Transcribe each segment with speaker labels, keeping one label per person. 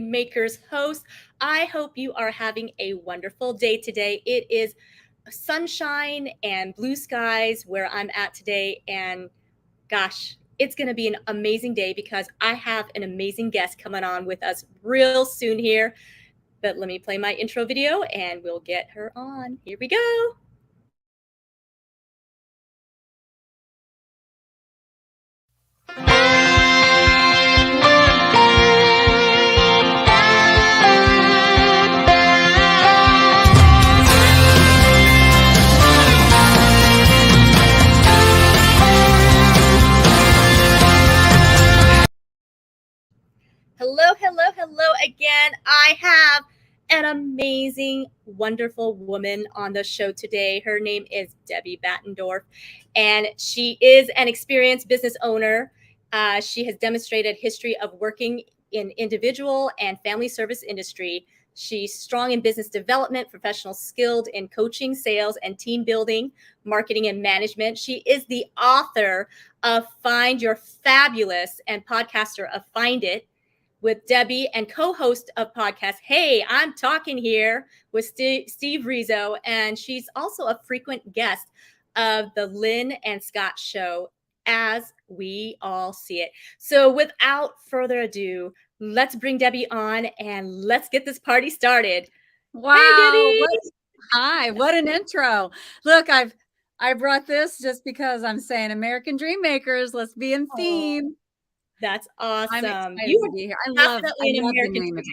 Speaker 1: Makers host. I hope you are having a wonderful day today. It is sunshine and blue skies where I'm at today, and gosh, it's going to be an amazing day because I have an amazing guest coming on with us real soon here. But let me play my intro video and we'll get her on. Here we go. Hello again. I have an amazing, wonderful woman on the show today. Her name is Debbie Bettendorf, and she is an experienced business owner. She has demonstrated history of working in individual and family service industry. She's strong in business development, professional skilled in coaching, sales, and team building, marketing, and management. She is the author of Find Your Fabulous and podcaster of Find It with Debbie and co-host of podcast Hey, I'm Talking Here with Steve Rizzo. And she's also a frequent guest of the Lynn and Scott Show, as we all see it. So without further ado, let's bring Debbie on and let's get this party started.
Speaker 2: Wow.
Speaker 1: Hey,
Speaker 2: Debbie. Hi, what an intro. Look, I brought this just because I'm saying American Dream Makers. Let's be in theme.
Speaker 1: That's awesome.
Speaker 2: I'm excited to be here. I love the name of it.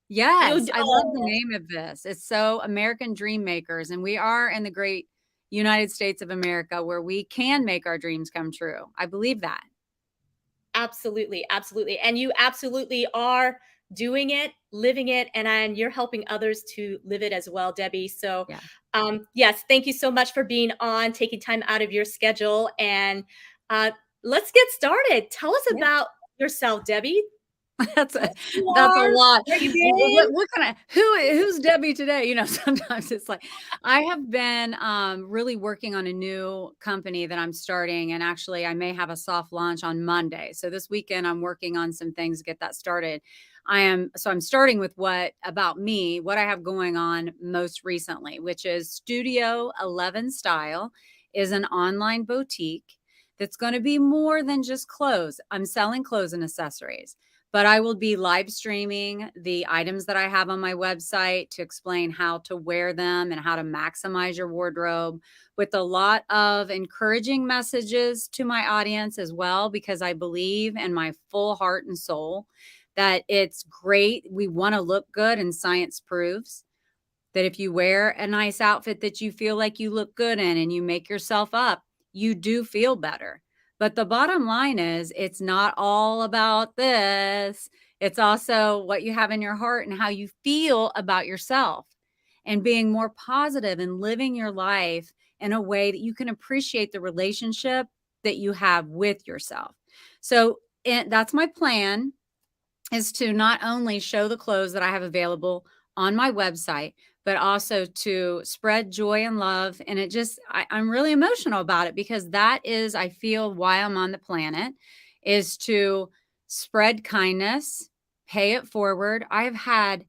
Speaker 2: Yes, I love the name of this. It's so American Dream Makers, and we are in the great United States of America where we can make our dreams come true. I believe that.
Speaker 1: Absolutely. And you absolutely are doing it, living it, and you're helping others to live it as well, Debbie. So, yes, thank you so much for being on, taking time out of your schedule, and let's get started. Tell us about yourself, Debbie.
Speaker 2: That's a lot. Who's Debbie today? Sometimes it's like I have been really working on a new company that I'm starting, and actually I may have a soft launch on Monday. So this weekend I'm working on some things to get that started. I'm starting with what I have going on most recently, which is Studio 11 Style is an online boutique that's going to be more than just clothes. I'm selling clothes and accessories. But I will be live streaming the items that I have on my website to explain how to wear them and how to maximize your wardrobe, with a lot of encouraging messages to my audience as well, because I believe in my full heart and soul that it's great. We want to look good, and science proves that if you wear a nice outfit that you feel like you look good in and you make yourself up, you do feel better. But the bottom line is, it's not all about this. It's also what you have in your heart and how you feel about yourself, and being more positive and living your life in a way that you can appreciate the relationship that you have with yourself. So that's my plan, is to not only show the clothes that I have available on my website, but also to spread joy and love. And I'm really emotional about it, because that is, I feel, why I'm on the planet, is to spread kindness, pay it forward. I've had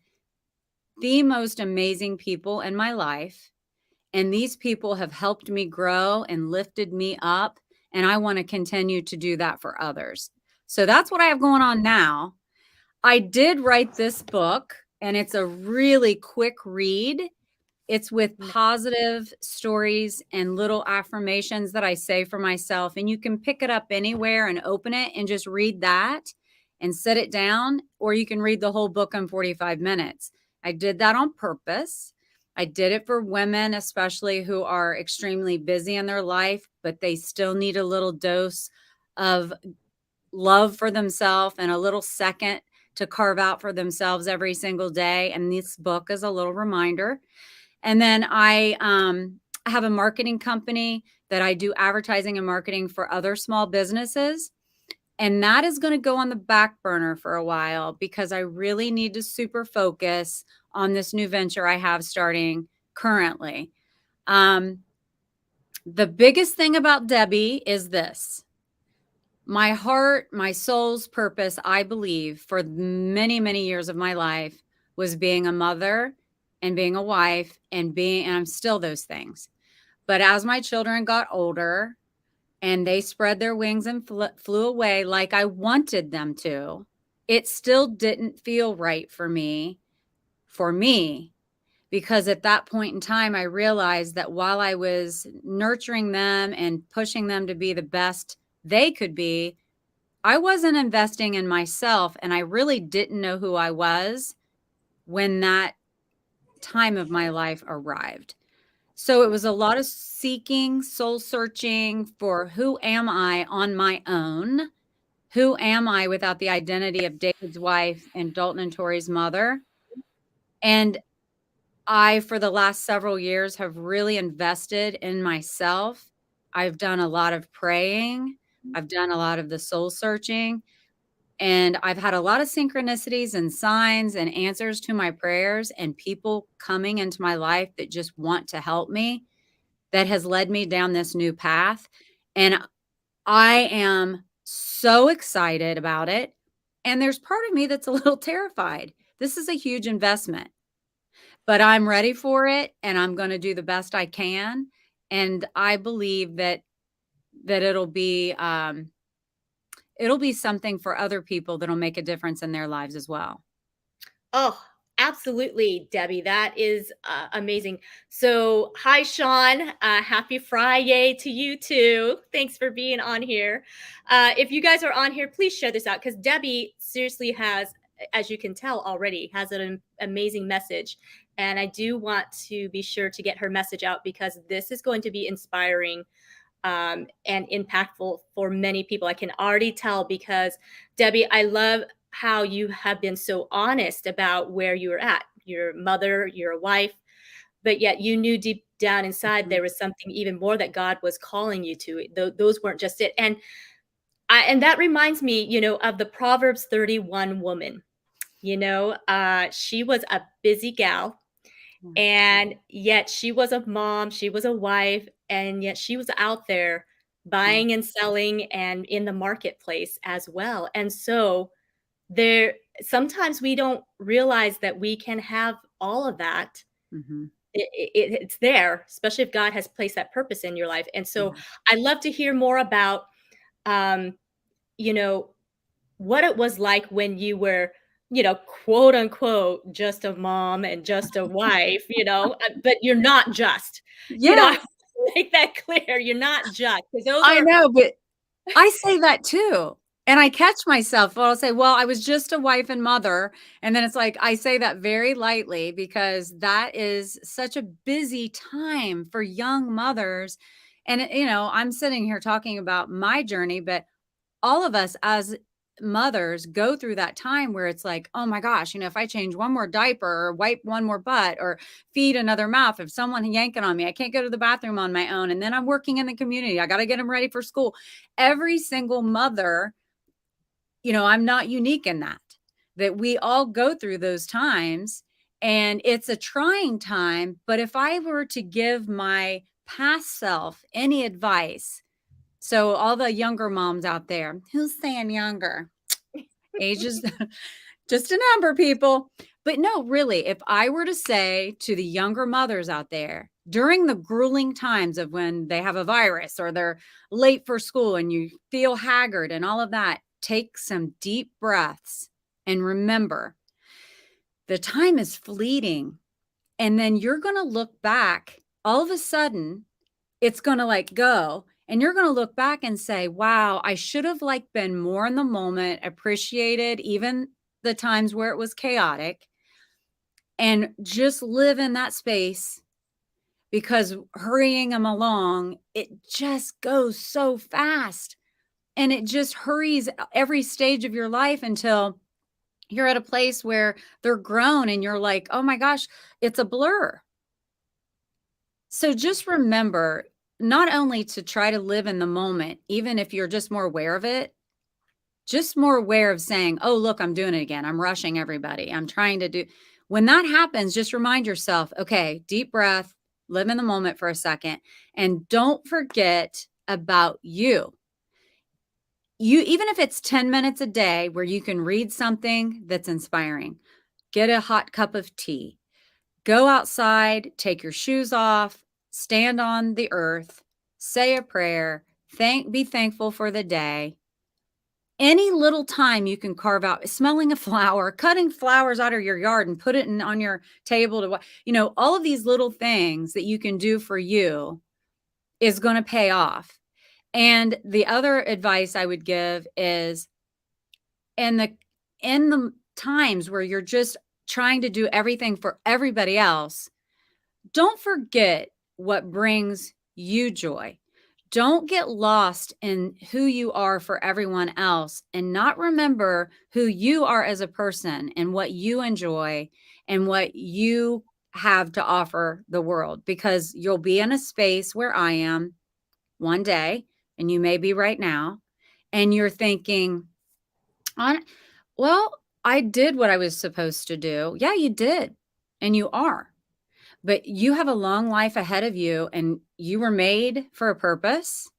Speaker 2: the most amazing people in my life, and these people have helped me grow and lifted me up. And I want to continue to do that for others. So that's what I have going on now. I did write this book, and it's a really quick read. It's with positive stories and little affirmations that I say for myself. And you can pick it up anywhere and open it and just read that and sit it down, or you can read the whole book in 45 minutes. I did that on purpose. I did it for women, especially who are extremely busy in their life, but they still need a little dose of love for themselves and a little second to carve out for themselves every single day. And this book is a little reminder. And then I have a marketing company that I do advertising and marketing for other small businesses. And that is going to go on the back burner for a while, because I really need to super focus on this new venture I have starting currently. The biggest thing about Debbie is this: my heart, my soul's purpose, I believe, for many, many years of my life was being a mother and being a wife and I'm still those things. But as my children got older and they spread their wings and flew away like I wanted them to, it still didn't feel right for me, because at that point in time, I realized that while I was nurturing them and pushing them to be the best they could be, I wasn't investing in myself, and I really didn't know who I was when that time of my life arrived. So it was a lot of seeking, soul searching for who am I on my own? Who am I without the identity of David's wife and Dalton and Tori's mother? And I, for the last several years, have really invested in myself. I've done a lot of praying. I've done a lot of the soul searching. And I've had a lot of synchronicities and signs and answers to my prayers and people coming into my life that just want to help me, that has led me down this new path. And I am so excited about it. And there's part of me that's a little terrified. This is a huge investment, but I'm ready for it and I'm going to do the best I can. And I believe that it'll be something for other people that'll make a difference in their lives as well.
Speaker 1: Oh, absolutely, Debbie. That is amazing. So, hi, Sean. Happy Friday to you too. Thanks for being on here. If you guys are on here, please share this out because Debbie seriously has, as you can tell already, has an amazing message. And I do want to be sure to get her message out because this is going to be inspiring and impactful for many people. I can already tell because, Debbie, I love how you have been so honest about where you were at. You're a mother, you're a wife, but yet you knew deep down inside there was something even more that God was calling you to. Those weren't just it. And that reminds me, of the Proverbs 31 woman. She was a busy gal, and yet she was a mom, she was a wife, and yet she was out there buying and selling and in the marketplace as well. And so there sometimes we don't realize that we can have all of that.
Speaker 2: Mm-hmm.
Speaker 1: It's there, especially if God has placed that purpose in your life. And so I'd love to hear more about um, you know, what it was like when you were, quote unquote, just a mom and just a wife, but you're not just, I
Speaker 2: Yes,
Speaker 1: want to make that clear. You're not just, because those
Speaker 2: I
Speaker 1: are,
Speaker 2: know, but I say that too. And I catch myself. I'll say, well, I was just a wife and mother. And then it's like, I say that very lightly because that is such a busy time for young mothers. And, I'm sitting here talking about my journey, but all of us as mothers go through that time where it's like, oh my gosh, if I change one more diaper or wipe one more butt or feed another mouth, if someone yanking on me, I can't go to the bathroom on my own. And then I'm working in the community. I got to get them ready for school. Every single mother, I'm not unique in that we all go through those times, and it's a trying time. But if I were to give my past self any advice, so all the younger moms out there, who's saying younger? Age is just a number, people. But no, really, if I were to say to the younger mothers out there during the grueling times of when they have a virus or they're late for school and you feel haggard and all of that, take some deep breaths and remember the time is fleeting. And then you're going to look back. All of a sudden, it's going to go. And you're going to look back and say, wow, I should have been more in the moment, appreciated even the times where it was chaotic, and just live in that space, because hurrying them along, it just goes so fast and it just hurries every stage of your life until you're at a place where they're grown and you're like, oh my gosh, it's a blur. So just remember not only to try to live in the moment, even if you're just more aware of it, just more aware of saying, oh, look, I'm doing it again. I'm rushing everybody. I'm trying to do. When that happens, just remind yourself, okay, deep breath, live in the moment for a second, and don't forget about you. even if it's 10 minutes a day where you can read something that's inspiring, get a hot cup of tea, go outside, take your shoes off, stand on the earth, say a prayer, be thankful for the day. Any little time you can carve out, smelling a flower, cutting flowers out of your yard and put it on your table to, all of these little things that you can do for you is going to pay off. And the other advice I would give is in the times where you're just trying to do everything for everybody else, don't forget what brings you joy. Don't get lost in who you are for everyone else and not remember who you are as a person and what you enjoy and what you have to offer the world, because you'll be in a space where I am one day, and you may be right now, and you're thinking, well, I did what I was supposed to do. Yeah, you did. And you are. But you have a long life ahead of you, and you were made for a purpose.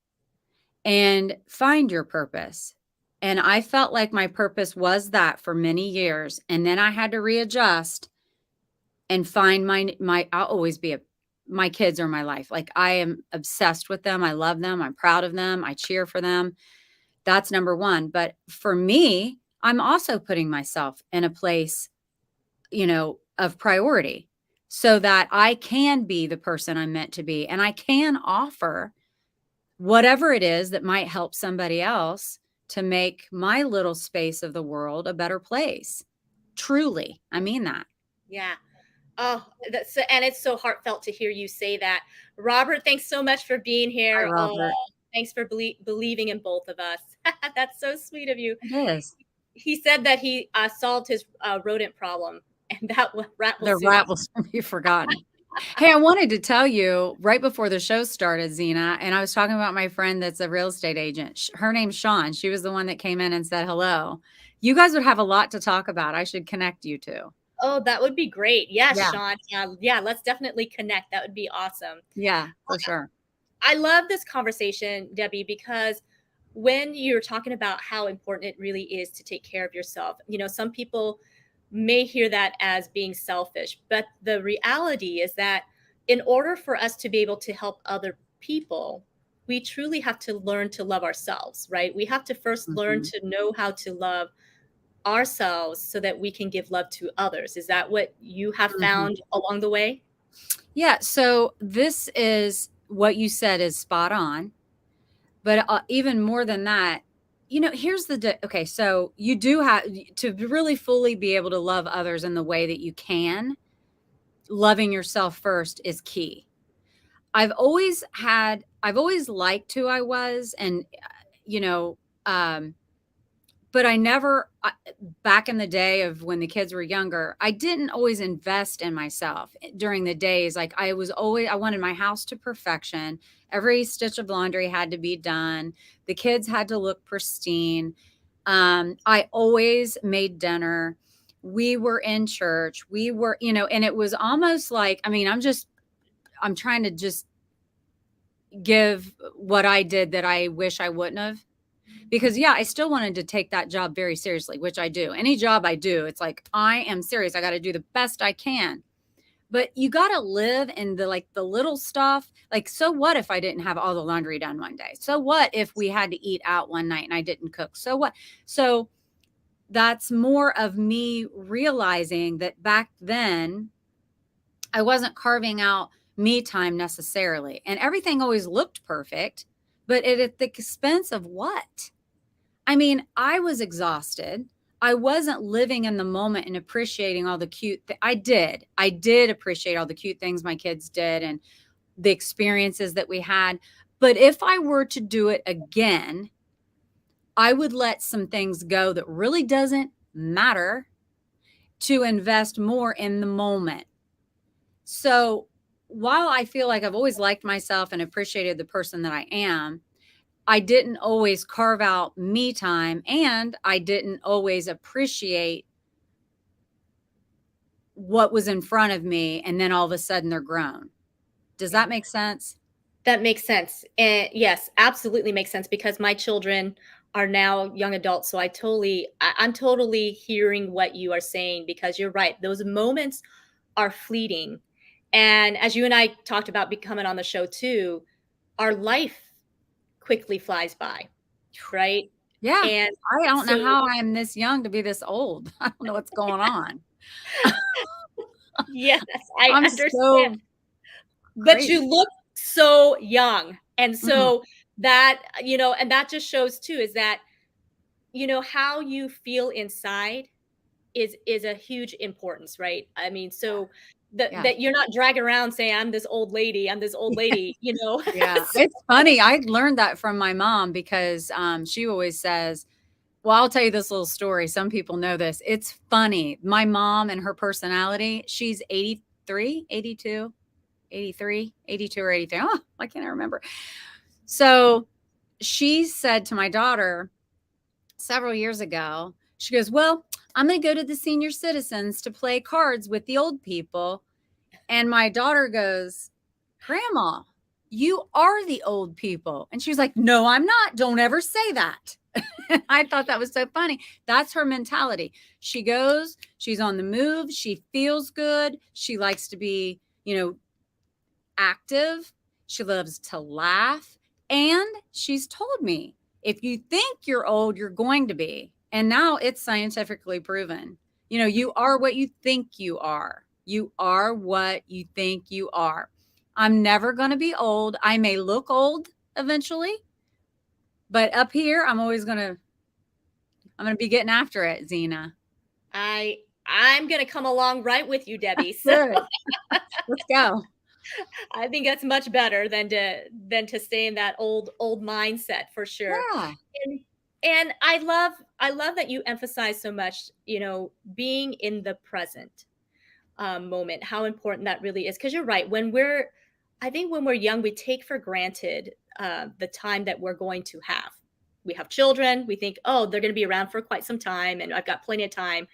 Speaker 2: And find your purpose. And I felt like my purpose was that for many years. And then I had to readjust and find I'll always be my kids are my life. Like, I am obsessed with them. I love them. I'm proud of them. I cheer for them. That's number one. But for me, I'm also putting myself in a place, of priority so that I can be the person I'm meant to be. And I can offer whatever it is that might help somebody else to make my little space of the world a better place. Truly. I mean that.
Speaker 1: Yeah. Oh, and it's so heartfelt to hear you say that. Robert, thanks so much for being
Speaker 2: Hi,
Speaker 1: here. Oh,
Speaker 2: Robert.
Speaker 1: thanks for believing in both of us. That's so sweet of you.
Speaker 2: It is.
Speaker 1: He said that he solved his rodent problem, and that rat will
Speaker 2: The
Speaker 1: soon.
Speaker 2: rat will soon be forgotten. Hey, I wanted to tell you right before the show started, Zena, and I was talking about my friend that's a real estate agent. Her name's Sean. She was the one that came in and said hello. You guys would have a lot to talk about. I should connect you two.
Speaker 1: Oh, that would be great. Yes,
Speaker 2: Yeah.
Speaker 1: Sean. Yeah, let's definitely connect. That would be awesome.
Speaker 2: Yeah, for sure.
Speaker 1: I love this conversation, Debbie, because when you're talking about how important it really is to take care of yourself, some people may hear that as being selfish, but the reality is that in order for us to be able to help other people, we truly have to learn to love ourselves, right? We have to first learn to know how to love ourselves so that we can give love to others. Is that what you have found along the way?
Speaker 2: Yeah. So this is what you said is spot on. But even more than that, here's okay. So you do have to really fully be able to love others in the way that you can. Loving yourself first is key. I've always liked who I was, and, but I never, back in the day of when the kids were younger, I didn't always invest in myself during the days. Like, I wanted my house to perfection. Every stitch of laundry had to be done. The kids had to look pristine. I always made dinner. We were in church. We were, and it was almost like, I'm trying to just give what I did that I wish I wouldn't have. Because, yeah, I still wanted to take that job very seriously, which I do. Any job I do, it's like, I am serious. I got to do the best I can. But you got to live in the little stuff. Like, so what if I didn't have all the laundry done one day? So what if we had to eat out one night and I didn't cook? So what? So that's more of me realizing that back then I wasn't carving out me time necessarily. And everything always looked perfect, but at the expense of what? I mean, I was exhausted. I wasn't living in the moment and appreciating all the cute I did appreciate all the cute things my kids did and the experiences that we had. But if I were to do it again, I would let some things go that really doesn't matter to invest more in the moment. So while I feel like I've always liked myself and appreciated the person that I am, I didn't always carve out me time, and I didn't always appreciate what was in front of me. And then all of a sudden they're grown. Does that make sense?
Speaker 1: That makes sense. And yes, absolutely makes sense, because my children are now young adults. So I'm totally hearing what you are saying, because you're right. Those moments are fleeting. And as you and I talked about becoming on the show too, our life quickly flies by, right?
Speaker 2: Yeah.
Speaker 1: And
Speaker 2: I don't
Speaker 1: so,
Speaker 2: know how I'm this young to be this old. I don't know what's going on.
Speaker 1: yes, I
Speaker 2: I'm
Speaker 1: understand.
Speaker 2: so
Speaker 1: But you
Speaker 2: crazy.
Speaker 1: look so young. And
Speaker 2: Mhm.
Speaker 1: so that, and that just shows too, is that, how you feel inside is a huge importance, right? I mean, so
Speaker 2: Yeah.
Speaker 1: that you're not dragging around saying, I'm this old lady, I'm this old lady,
Speaker 2: Yeah.
Speaker 1: So-
Speaker 2: It's funny. I learned that from my mom because she always says, well, I'll tell you this little story. Some people know this. It's funny. My mom and her personality, she's 83, 82, 83, 82 or 83. Oh, why can't I remember? So she said to my daughter several years ago, she goes, well, I'm going to go to the senior citizens to play cards with the old people. And my daughter goes, Grandma, you are the old people. And she was like, no, I'm not. Don't ever say that. I thought that was so funny. That's her mentality. She goes, she's on the move. She feels good. She likes to be, active. She loves to laugh. And she's told me, if you think you're old, you're going to be. And now it's scientifically proven. You are what you think you are. You are what you think you are. I'm never going to be old. I may look old eventually, but up here, I'm going to be getting after it, Zena.
Speaker 1: I'm going to come along right with you, Debbie. So
Speaker 2: Good. Let's go.
Speaker 1: I think that's much better than to stay in that old mindset, for sure.
Speaker 2: Yeah.
Speaker 1: And and I love that you emphasize so much, being in the present moment, how important that really is. Because you're right. I think when we're young, we take for granted the time that we're going to have. We have children. We think, oh, they're going to be around for quite some time, and I've got plenty of time.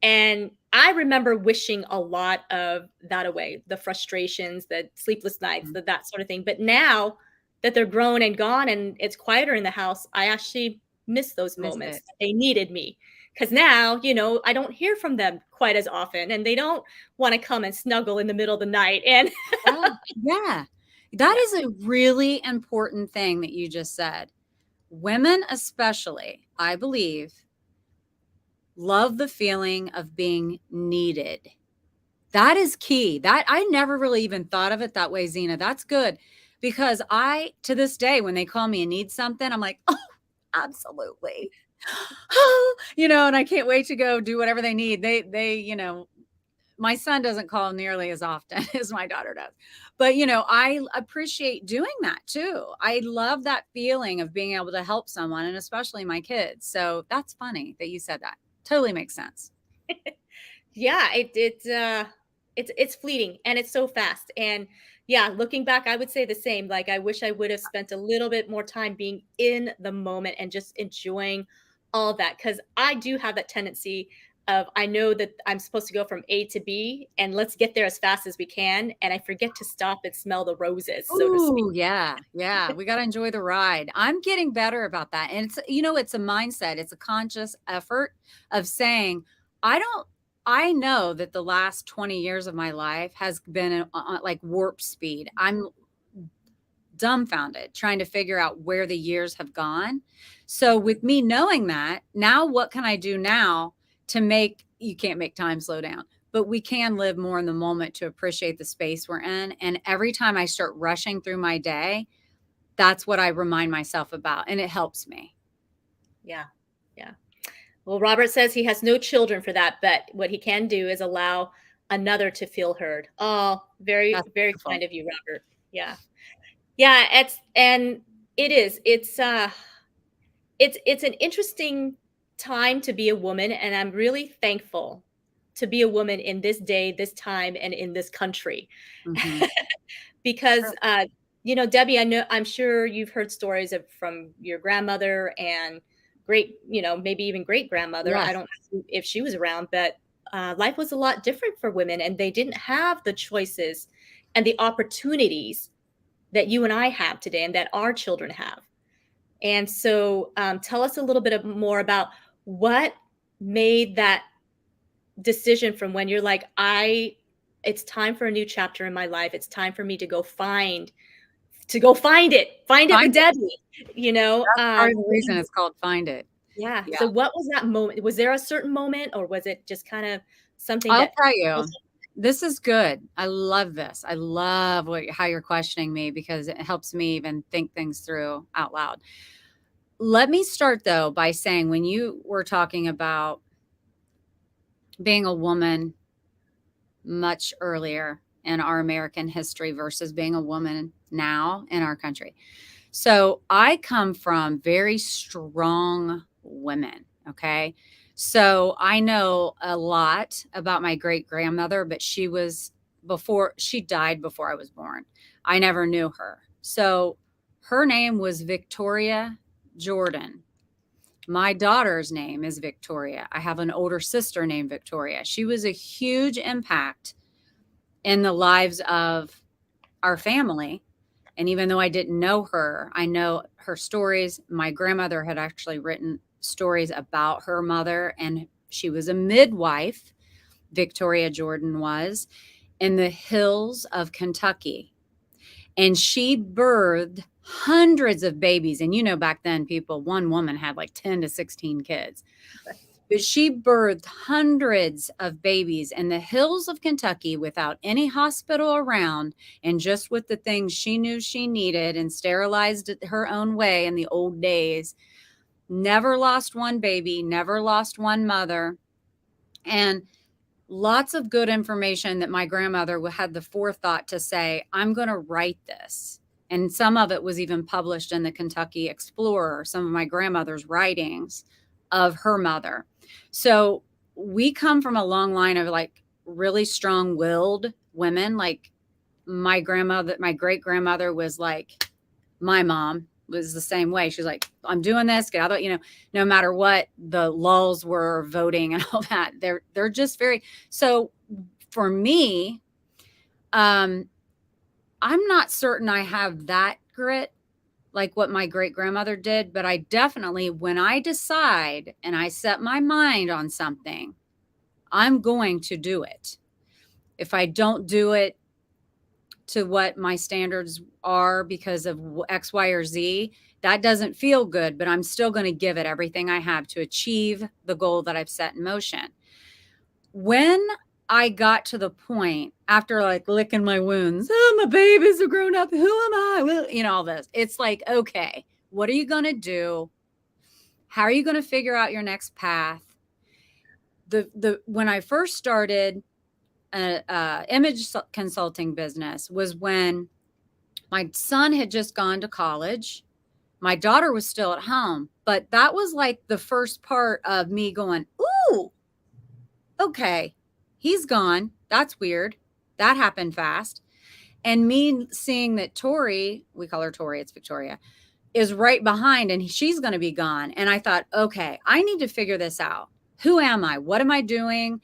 Speaker 1: And I remember wishing a lot of that away, the frustrations, the sleepless nights, that sort of thing. But now that they're grown and gone and it's quieter in the house, I actually miss those
Speaker 2: Miss
Speaker 1: moments
Speaker 2: it.
Speaker 1: that they needed me. Because now, I don't hear from them quite as often, and they don't want to come and snuggle in the middle of the night. And
Speaker 2: Yeah. Yeah. That
Speaker 1: yeah,
Speaker 2: is a really important thing that you just said. Women, especially, I believe, love the feeling of being needed. That is key. That I never really even thought of it that way, Zena. That's good because to this day, when they call me and need something, I'm like, oh, absolutely. And I can't wait to go do whatever they need. My son doesn't call nearly as often as my daughter does. But, I appreciate doing that too. I love that feeling of being able to help someone and especially my kids. So that's funny that you said that. Totally makes sense.
Speaker 1: yeah, it's fleeting and it's so fast. And yeah, looking back, I would say the same. Like, I wish I would have spent a little bit more time being in the moment and just enjoying all that, because I do have that tendency of, I know that I'm supposed to go from A to B and let's get there as fast as we can, and I forget to stop and smell the roses, so to speak.
Speaker 2: Ooh, yeah. Yeah. We got to enjoy the ride. I'm getting better about that. And it's a mindset. It's a conscious effort of saying, I don't, I know that the last 20 years of my life has been like warp speed. I'm dumbfounded trying to figure out where the years have gone. So with me knowing that, now what can I do now to you can't make time slow down, but we can live more in the moment to appreciate the space we're in. And every time I start rushing through my day, that's what I remind myself about. And it helps me.
Speaker 1: Yeah. Yeah. Well, Robert says he has no children for that, but what he can do is allow another to feel heard. Oh, very,
Speaker 2: That's
Speaker 1: very
Speaker 2: beautiful.
Speaker 1: kind of you, Robert. Yeah. Yeah, it's an interesting time to be a woman, and I'm really thankful to be a woman in this day, this time, and in this country.
Speaker 2: Hmm.
Speaker 1: Because Debbie, I'm sure you've heard stories from your grandmother and maybe even great grandmother. I
Speaker 2: Yes.
Speaker 1: don't know if she was around, but life was a lot different for women, and they didn't have the choices and the opportunities that you and I have today and that our children have. And so tell us a little bit more about what made that decision from when you're like, it's time for a new chapter in my life. It's time for me to go find it with
Speaker 2: Find it.
Speaker 1: Debbie, you know?
Speaker 2: That's part of the reason it's called Find It.
Speaker 1: Yeah.
Speaker 2: Yeah.
Speaker 1: So what was that moment? Was there a certain moment, or was it just kind of something
Speaker 2: I'll
Speaker 1: that
Speaker 2: tell you, this is good. I love this. I love how you're questioning me because it helps me even think things through out loud. Let me start though by saying when you were talking about being a woman much earlier in our American history versus being a woman now in our country. So I come from very strong women. Okay. So I know a lot about my great grandmother, but she died before I was born. I never knew her. So her name was Victoria Jordan. My daughter's name is Victoria. I have an older sister named Victoria. She was a huge impact in the lives of our family. And even though I didn't know her, I know her stories. My grandmother had actually written stories about her mother, and she was a midwife, Victoria Jordan was, in the hills of Kentucky. And she birthed hundreds of babies. And you know, back then, one woman had like 10 to 16 kids. But she birthed hundreds of babies in the hills of Kentucky without any hospital around and just with the things she knew she needed and sterilized it her own way in the old days. Never lost one baby, never lost one mother. And lots of good information that my grandmother had the forethought to say, I'm going to write this. And some of it was even published in the Kentucky Explorer, some of my grandmother's writings of her mother. So we come from a long line of like really strong-willed women. Like my great grandmother was like, my mom was the same way. She's like, I'm doing this, get out of it, no matter what the lulls were, voting and all that. They're just very, so for me, I'm not certain I have that grit like what my great grandmother did, but I definitely, when I decide and I set my mind on something, I'm going to do it. If I don't do it to what my standards are because of X, Y, or Z, that doesn't feel good, but I'm still going to give it everything I have to achieve the goal that I've set in motion. When I got to the point after like licking my wounds, my babies are grown up. Who am I? Well, all this. It's like, okay, what are you going to do? How are you going to figure out your next path? When I first started an image consulting business was when my son had just gone to college. My daughter was still at home, but that was like the first part of me going, ooh, okay, he's gone. That's weird. That happened fast. And me seeing that Tori, we call her Tori, it's Victoria, is right behind and she's going to be gone. And I thought, okay, I need to figure this out. Who am I? What am I doing?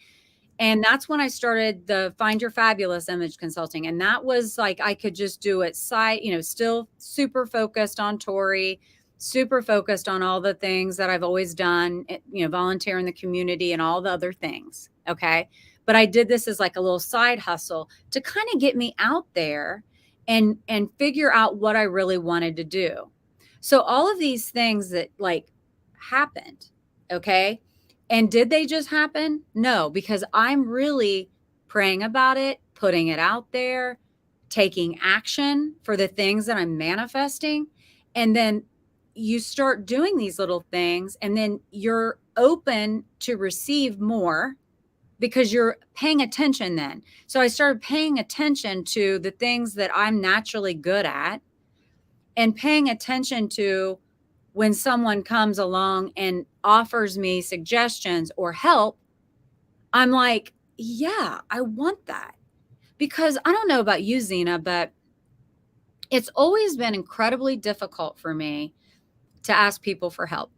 Speaker 2: And that's when I started the Find Your Fabulous image consulting. And that was like, I could just do it still super focused on Tori, super focused on all the things that I've always done, volunteer in the community and all the other things. Okay. But I did this as like a little side hustle to kind of get me out there and figure out what I really wanted to do. So all of these things that like happened. Okay. And did they just happen? No, because I'm really praying about it, putting it out there, taking action for the things that I'm manifesting. And then you start doing these little things and then you're open to receive more because you're paying attention then. So I started paying attention to the things that I'm naturally good at and paying attention to when someone comes along and offers me suggestions or help, I'm like, yeah, I want that. Because I don't know about you, Zena, but it's always been incredibly difficult for me to ask people for help.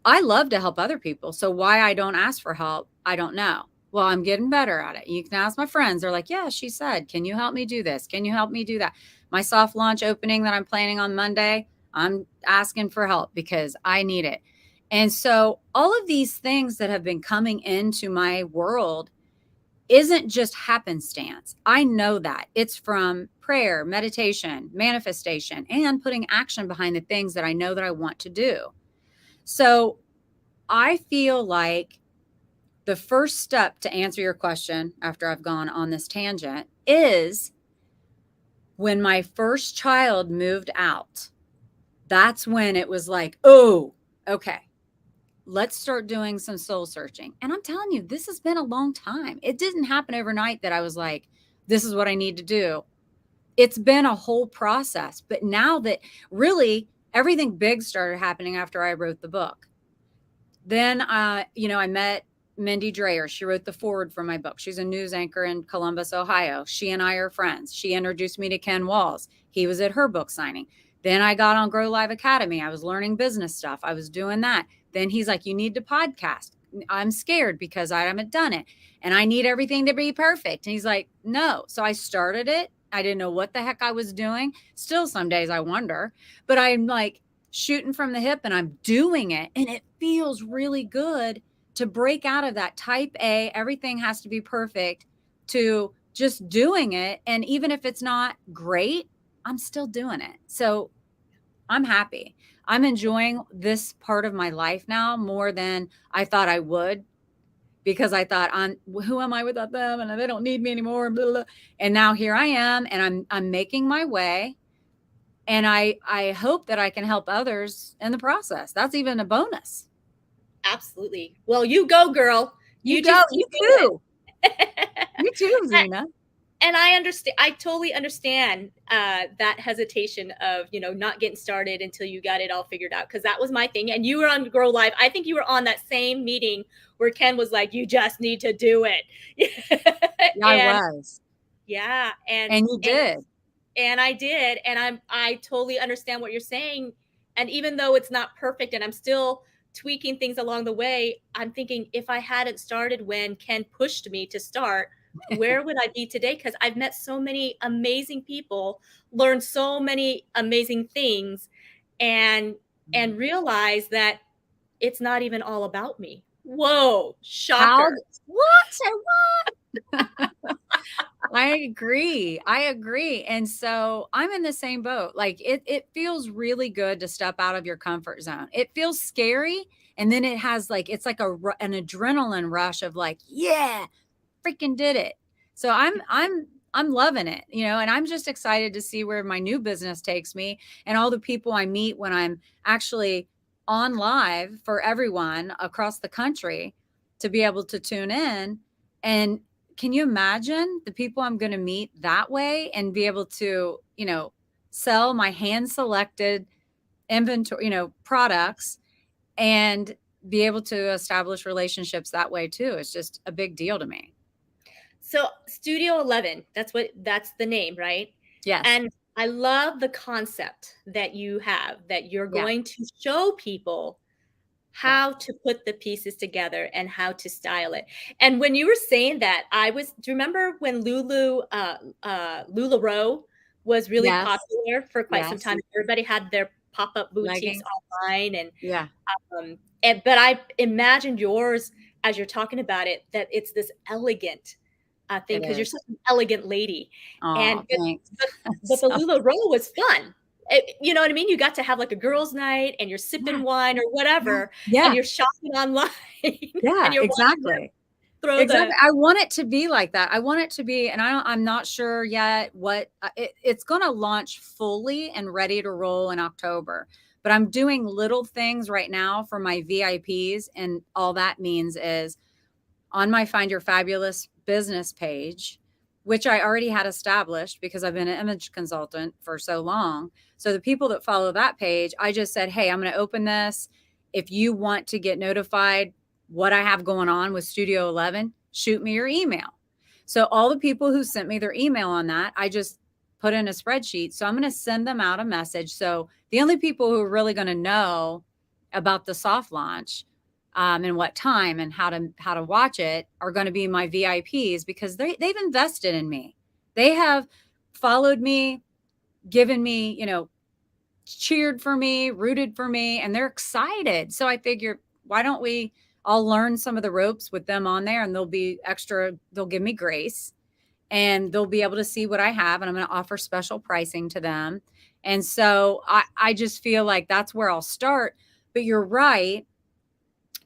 Speaker 2: I love to help other people. So why I don't ask for help, I don't know. Well, I'm getting better at it. You can ask my friends. They're like, yeah, she said, can you help me do this? Can you help me do that? My soft launch opening that I'm planning on Monday, I'm asking for help because I need it. And so all of these things that have been coming into my world isn't just happenstance. I know that it's from prayer, meditation, manifestation, and putting action behind the things that I know that I want to do. So I feel like the first step to answer your question after I've gone on this tangent is when my first child moved out. That's when it was like, oh, okay, let's start doing some soul searching. And I'm telling you, this has been a long time. It didn't happen overnight that I was like, this is what I need to do. It's been a whole process. But now that really everything big started happening after I wrote the book. Then, I met Mindy Dreyer. She wrote the foreword for my book. She's a news anchor in Columbus, Ohio. She and I are friends. She introduced me to Ken Walls. He was at her book signing. Then I got on Grow Live Academy. I was learning business stuff. I was doing that. Then he's like, you need to podcast. I'm scared because I haven't done it. And I need everything to be perfect. And he's like, no. So I started it. I didn't know what the heck I was doing. Still, some days I wonder. But I'm like shooting from the hip and I'm doing it. And it feels really good to break out of that type A, everything has to be perfect, to just doing it. And even if it's not great, I'm still doing it. So I'm happy. I'm enjoying this part of my life now more than I thought I would, because I thought, who am I without them? And they don't need me anymore. Blah, blah. And now here I am, and I'm making my way. And I hope that I can help others in the process. That's even a bonus.
Speaker 1: Absolutely. Well, you go, girl.
Speaker 2: You go. You too. You too, Zena.
Speaker 1: And I understand. I totally understand that hesitation of, not getting started until you got it all figured out. Because that was my thing. And you were on Grow Live. I think you were on that same meeting where Ken was like, "You just need to do it."
Speaker 2: I was.
Speaker 1: Yeah, and
Speaker 2: you did.
Speaker 1: And I did. And I totally understand what you're saying. And even though it's not perfect, and I'm still tweaking things along the way, I'm thinking, if I hadn't started when Ken pushed me to start, where would I be today? Because I've met so many amazing people, learned so many amazing things, and realized that it's not even all about me. Whoa, shocker.
Speaker 2: What? I agree. And so I'm in the same boat. Like it feels really good to step out of your comfort zone. It feels scary. And then it has like, it's like an adrenaline rush of like, yeah, freaking did it. So I'm loving it, and I'm just excited to see where my new business takes me and all the people I meet when I'm actually on live for everyone across the country to be able to tune in. And can you imagine the people I'm going to meet that way and be able to, sell my hand selected inventory, products, and be able to establish relationships that way too? It's just a big deal to me.
Speaker 1: So Studio 11, that's the name, right?
Speaker 2: Yes.
Speaker 1: And I love the concept that you have, that you're going to show people how to put the pieces together and how to style it. And when you were saying that, do you remember when LuLaRoe was really popular for quite some time? Everybody had their pop-up boutiques online, and but I imagined yours, as you're talking about it, that it's this elegant thing, because you're such an elegant lady.
Speaker 2: Oh, thanks.
Speaker 1: But the LuLaRoe was fun. You know what I mean? You got to have like a girls' night, and you're sipping wine or whatever, and you're shopping online.
Speaker 2: Yeah,
Speaker 1: and
Speaker 2: exactly. I want it to be like that. I want it to be, and I'm not sure yet what it's going to launch fully and ready to roll in October. But I'm doing little things right now for my VIPs, and all that means is on my Find Your Fabulous business page, which I already had established because I've been an image consultant for so long. So the people that follow that page, I just said, hey, I'm going to open this. If you want to get notified what I have going on with Studio 11, shoot me your email. So all the people who sent me their email on that, I just put in a spreadsheet. So I'm going to send them out a message. So the only people who are really going to know about the soft launch and what time and how to watch it are going to be my VIPs, because they've invested in me. They have followed me, given me, cheered for me, rooted for me, and they're excited. So I figured, why don't we all learn some of the ropes with them on there, and they'll give me grace, and they'll be able to see what I have, and I'm going to offer special pricing to them. And so I just feel like that's where I'll start. But you're right.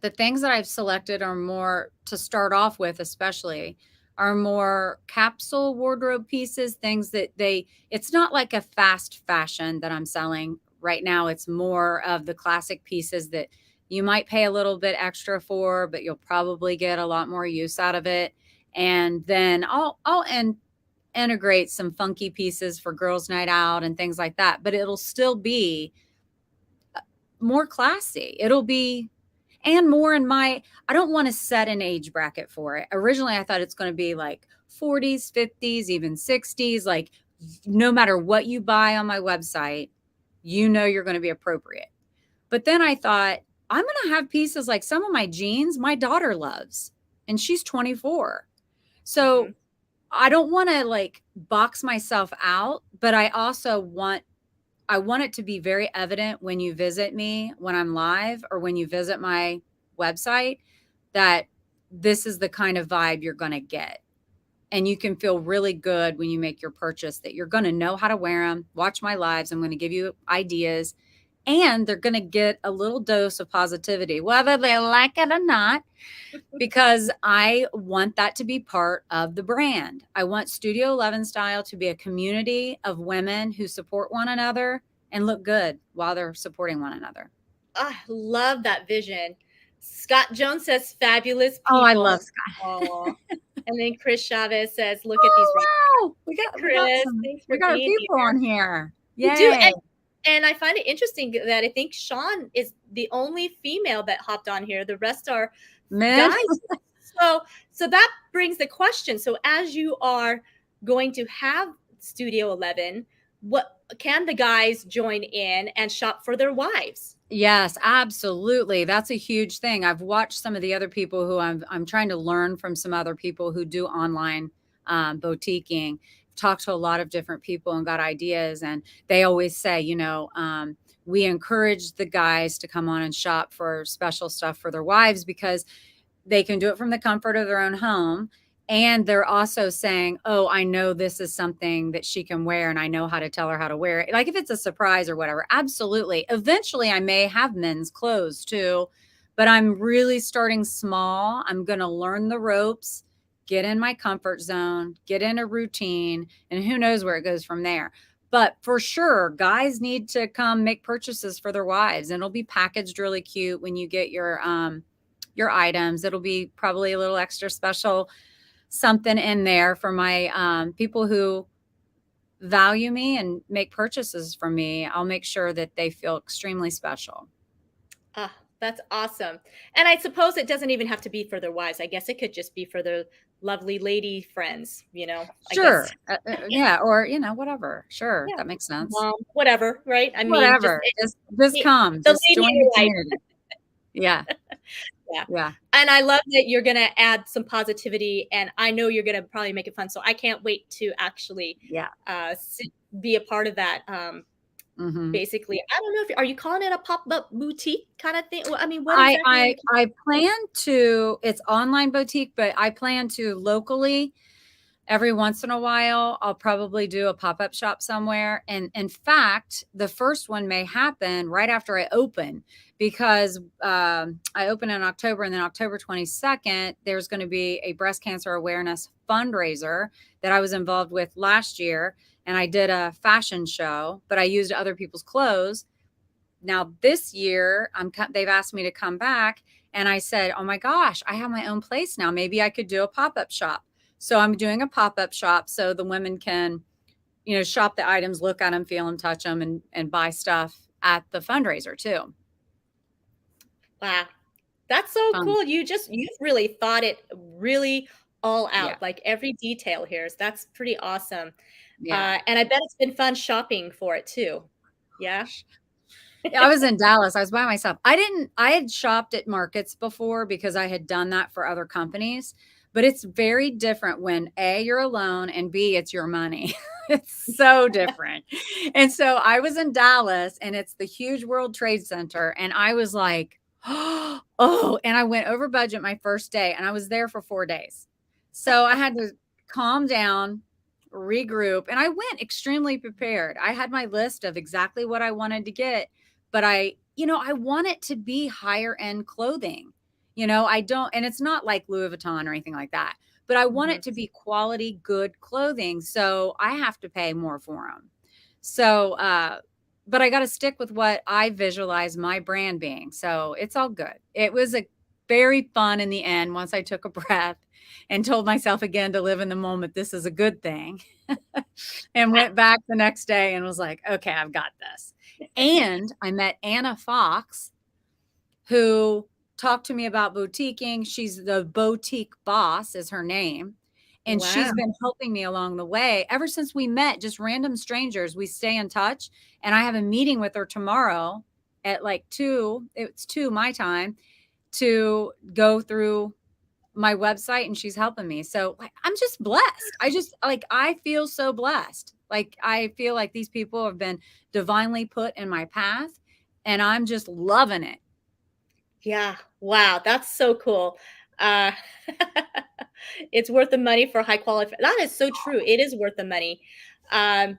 Speaker 2: The things that I've selected are more, to start off with, especially, are more capsule wardrobe pieces, things that it's not like a fast fashion that I'm selling right now. It's more of the classic pieces that you might pay a little bit extra for, but you'll probably get a lot more use out of it. And then I'll integrate some funky pieces for girls' night out and things like that, but it'll still be more classy. It'll be, and more in my, I don't want to set an age bracket for it. Originally, I thought it's going to be like 40s, 50s, even 60s. Like, no matter what you buy on my website, you're going to be appropriate. But then I thought, I'm going to have pieces like some of my jeans my daughter loves, and she's 24. So I don't want to like box myself out, but I also want it to be very evident when you visit me, when I'm live, or when you visit my website, that this is the kind of vibe you're going to get. And you can feel really good when you make your purchase that you're going to know how to wear them. Watch my lives. I'm going to give you ideas, and they're going to get a little dose of positivity, whether they like it or not, because I want that to be part of the brand. I want Studio 11 Style to be a community of women who support one another and look good while they're supporting one another.
Speaker 1: I love that vision. Scott Jones says, fabulous people.
Speaker 2: Oh, I love Scott.
Speaker 1: And then Chris Chavez says, look at these.
Speaker 2: Wow. We got our people here on here.
Speaker 1: Yay. We do. And I find it interesting that I think Sean is the only female that hopped on here. The rest are men. Guys. So that brings the question. So as you are going to have Studio 11, what can the guys join in and shop for their wives?
Speaker 2: Yes, absolutely. That's a huge thing. I've watched some of the other people who I'm trying to learn from, some other people who do online boutiquing. Talked to a lot of different people and got ideas, and they always say, we encourage the guys to come on and shop for special stuff for their wives because they can do it from the comfort of their own home. And they're also saying, oh, I know this is something that she can wear, and I know how to tell her how to wear it. Like if it's a surprise or whatever. Absolutely. Eventually I may have men's clothes too, but I'm really starting small. I'm going to learn the ropes, get in my comfort zone, get in a routine, and who knows where it goes from there. But for sure, guys need to come make purchases for their wives, and it'll be packaged really cute when you get your items. It'll be probably a little extra special something in there for my people who value me and make purchases from me. I'll make sure that they feel extremely special.
Speaker 1: That's awesome. And I suppose it doesn't even have to be for their wives. I guess it could just be for their lovely lady friends,
Speaker 2: Sure. Yeah. Or, whatever. Sure. Yeah. That makes sense.
Speaker 1: Whatever. Right. I mean,
Speaker 2: whatever. Just come. Just join the community. Yeah.
Speaker 1: Yeah. And I love that you're going to add some positivity, and I know you're going to probably make it fun. So I can't wait to actually be a part of that. Basically, I don't know are you calling it a pop-up boutique kind of thing? Well, I mean, what exactly
Speaker 2: I plan to, it's online boutique, but I plan to locally, every once in a while, I'll probably do a pop-up shop somewhere. And in fact, the first one may happen right after I open, because I open in October, and then October 22nd, there's going to be a breast cancer awareness fundraiser that I was involved with last year. And I did a fashion show, but I used other people's clothes. Now this year, they've asked me to come back, and I said, oh my gosh, I have my own place now. Maybe I could do a pop-up shop. So I'm doing a pop-up shop so the women can, shop the items, look at them, feel them, touch them, and buy stuff at the fundraiser too.
Speaker 1: Wow. That's so cool. You've really thought it really all out. Yeah. Like every detail here. That's pretty awesome. Yeah. And I bet it's been fun shopping for it too. Yeah.
Speaker 2: I was in Dallas. I was by myself. I had shopped at markets before because I had done that for other companies, but it's very different when A, you're alone, and B, it's your money. It's so different. And so I was in Dallas, and it's the huge World Trade Center. And I was like, oh, and I went over budget my first day, and I was there for 4 days. So I had to calm down, regroup, and I went extremely prepared. I had my list of exactly what I wanted to get, but I want it to be higher end clothing. I don't, and it's not like Louis Vuitton or anything like that, but I want
Speaker 1: Mhm.
Speaker 2: it to be quality, good clothing. So I have to pay more for them. So, but I got to stick with what I visualize my brand being. So it's all good. It was a very fun in the end once I took a breath and told myself again to live in the moment. This is a good thing. And went back the next day and was like, okay, I've got this. And I met Anna Fox, who talked to me about boutiquing. She's the boutique boss is her name. And
Speaker 1: Wow.
Speaker 2: she's been helping me along the way ever since we met, just random strangers. We stay in touch. And I have a meeting with her tomorrow at like 2, it's 2 my time, to go through my website, and she's helping me. So like, I'm just blessed. I feel so blessed. Like I feel like these people have been divinely put in my path, and I'm just loving it.
Speaker 1: Yeah. Wow. That's so cool. Uh, it's worth the money for high quality. That is so true. It is worth the money. Um,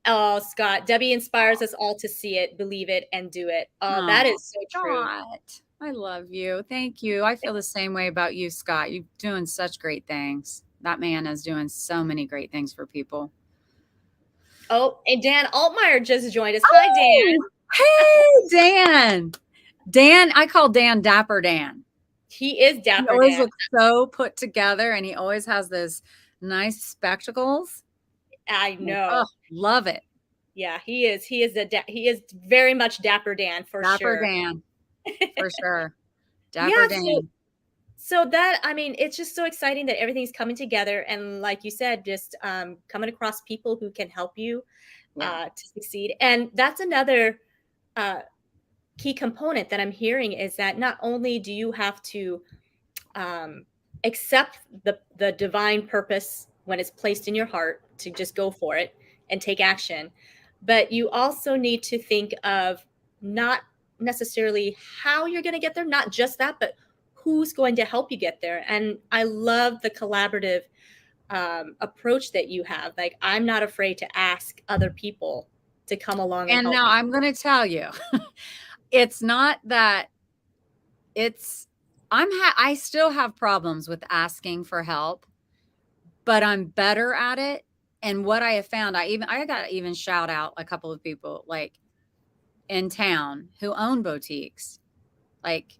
Speaker 1: oh, Scott, Debbie inspires us all to see it, believe it, and do it. Oh, that
Speaker 2: Oh,
Speaker 1: is so true.
Speaker 2: Scott, I love you. Thank you. I feel the same way about you, Scott. You're doing such great things. That man is doing so many great things for people.
Speaker 1: Oh, and Dan Altmeyer just joined us. Hi, Dan.
Speaker 2: Oh, hey, Dan. Dan, I call Dan Dapper Dan.
Speaker 1: He is
Speaker 2: He
Speaker 1: Dapper
Speaker 2: always
Speaker 1: Dan.
Speaker 2: looks so put together, and he always has those nice spectacles.
Speaker 1: I
Speaker 2: Like, oh,
Speaker 1: know.
Speaker 2: love it.
Speaker 1: Yeah, he is. He is very much Dapper Dan for
Speaker 2: Dapper
Speaker 1: sure.
Speaker 2: Dan, for sure. Dapper
Speaker 1: Yeah, so
Speaker 2: Dan.
Speaker 1: that I mean, it's just so exciting that everything's coming together, and like you said, just coming across people who can help you
Speaker 2: Yeah.
Speaker 1: to succeed. And that's another uh, key component that I'm hearing is that not only do you have to um, accept the divine purpose when it's placed in your heart to just go for it and take action, but you also need to think of not necessarily how you're going to get there, not just that, but who's going to help you get there. And I love the collaborative approach that you have. Like, I'm not afraid to ask other people to come along and
Speaker 2: And
Speaker 1: help
Speaker 2: now
Speaker 1: me.
Speaker 2: I'm going to tell you, it's not that it's, I still have problems with asking for help, but I'm better at it. And what I have found, I got to even shout out a couple of people like in town who own boutiques, like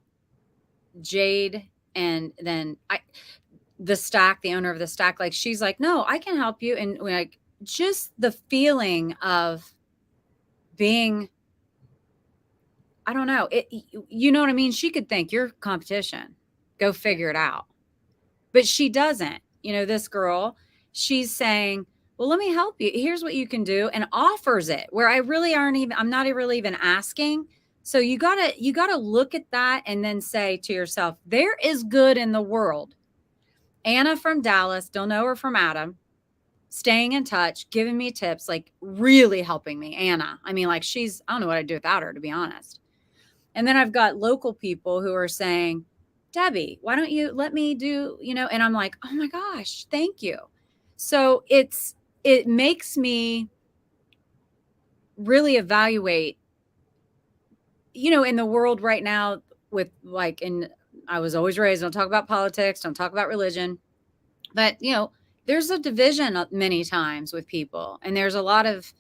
Speaker 2: Jade, and then the owner of the Stack, like she's like, no, I can help you. And like just the feeling of being, I don't know, you know what I mean? She could think you're competition, go
Speaker 1: Yeah.
Speaker 2: figure it out. But she doesn't. This girl, she's saying, well, let me help you. Here's what you can do, and offers it where I'm not really even asking. So you gotta look at that and then say to yourself, there is good in the world. Anna from Dallas, don't know her from Adam, staying in touch, giving me tips, like really helping me. Anna, I mean, like I don't know what I'd do without her, to be honest. And then I've got local people who are saying, Debbie, why don't you let me do, and I'm like, oh my gosh, thank you. So it makes me really evaluate, in the world right now with like, I was always raised, don't talk about politics, don't talk about religion, but there's a division many times with people, and there's a lot of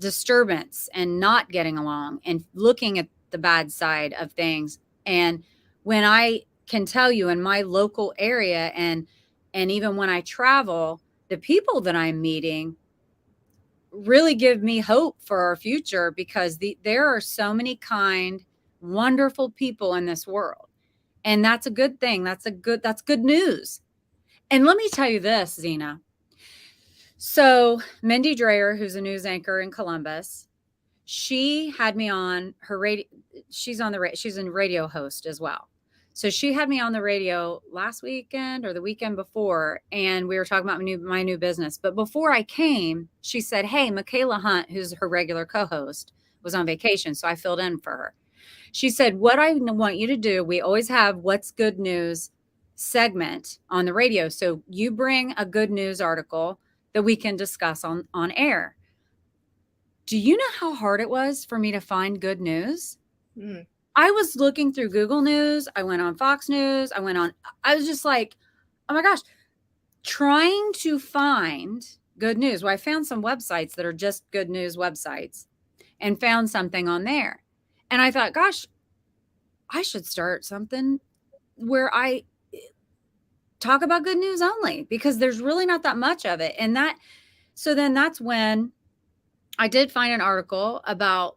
Speaker 2: disturbance and not getting along and looking at the bad side of things. And when I can tell you in my local area, and even when I travel, the people that I'm meeting really give me hope for our future, because there are so many kind, wonderful people in this world. And that's a good thing. That's good news. And let me tell you this, Zena. So Mindy Dreyer, who's a news anchor in Columbus, she had me on her radio. She's a radio host as well. So she had me on the radio last weekend or the weekend before, and we were talking about my new business. But before I came, she said, "Hey, Michaela Hunt, who's her regular co-host, was on vacation, so I filled in for her." She said, "What I want you to do, we always have What's Good News segment on the radio. So you bring a good news article that we can discuss on air." Do you know how hard it was for me to find good news?
Speaker 1: Mm.
Speaker 2: I was looking through Google News. I went on Fox News. I was just like, oh my gosh, trying to find good news. Well, I found some websites that are just good news websites and found something on there. And I thought, gosh, I should start something where I talk about good news only, because there's really not that much of it. So then that's when I did find an article about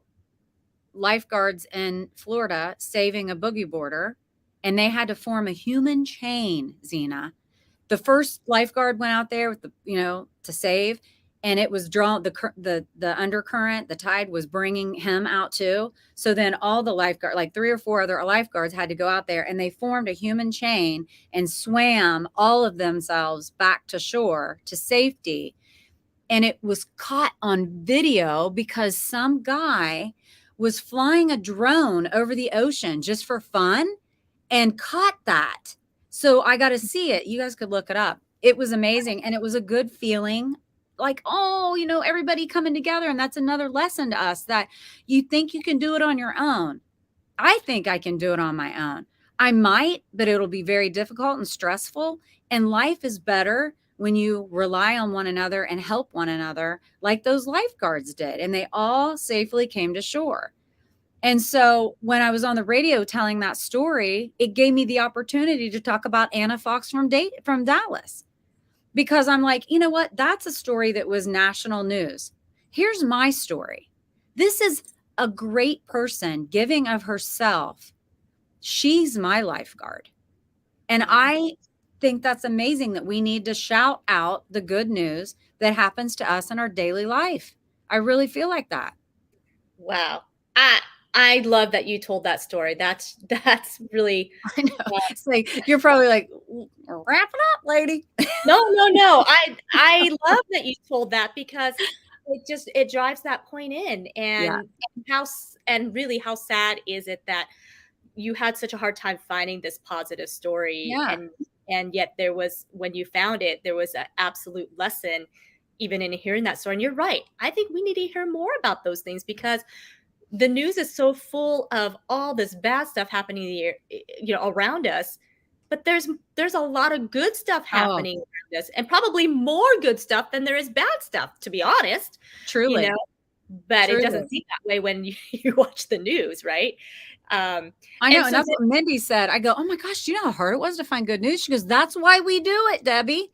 Speaker 2: lifeguards in Florida saving a boogie boarder, and they had to form a human chain, Zena. The first lifeguard went out there with to save, and it was drawn, the undercurrent, the tide was bringing him out too. So then all the lifeguard, like 3 or 4 other lifeguards, had to go out there, and they formed a human chain and swam all of themselves back to shore to safety. And it was caught on video because some guy was flying a drone over the ocean just for fun and caught that. So I got to see it. You guys could look it up. It was amazing. And it was a good feeling, like, oh, everybody coming together. And that's another lesson to us, that you think you can do it on your own. I think I can do it on my own. I might, but it'll be very difficult and stressful. And life is better when you rely on one another and help one another, like those lifeguards did. And they all safely came to shore. And so when I was on the radio telling that story, it gave me the opportunity to talk about Anna Fox from Dallas, because I'm like, you know what? That's a story that was national news. Here's my story. This is a great person giving of herself. She's my lifeguard. And I think that's amazing, that we need to shout out the good news that happens to us in our daily life. I really feel like that.
Speaker 1: Wow. I love that you told that story. That's really.
Speaker 2: I know. It's like, you're probably like, wrap it up, lady.
Speaker 1: No. I love that you told that, because it drives that point in, and really how sad is it that you had such a hard time finding this positive story, and yet when you found it, there was an absolute lesson even in hearing that story. And you're right. I think we need to hear more about those things, because the news is so full of all this bad stuff happening here, around us. But there's a lot of good stuff happening around us, and probably more good stuff than there is bad stuff, to be honest.
Speaker 2: Truly.
Speaker 1: But Truly. It doesn't seem that way when you watch the news, right?
Speaker 2: I know. And that's what Mindy said. I go, oh my gosh, do you know how hard it was to find good news? She goes, that's why we do it, Debbie,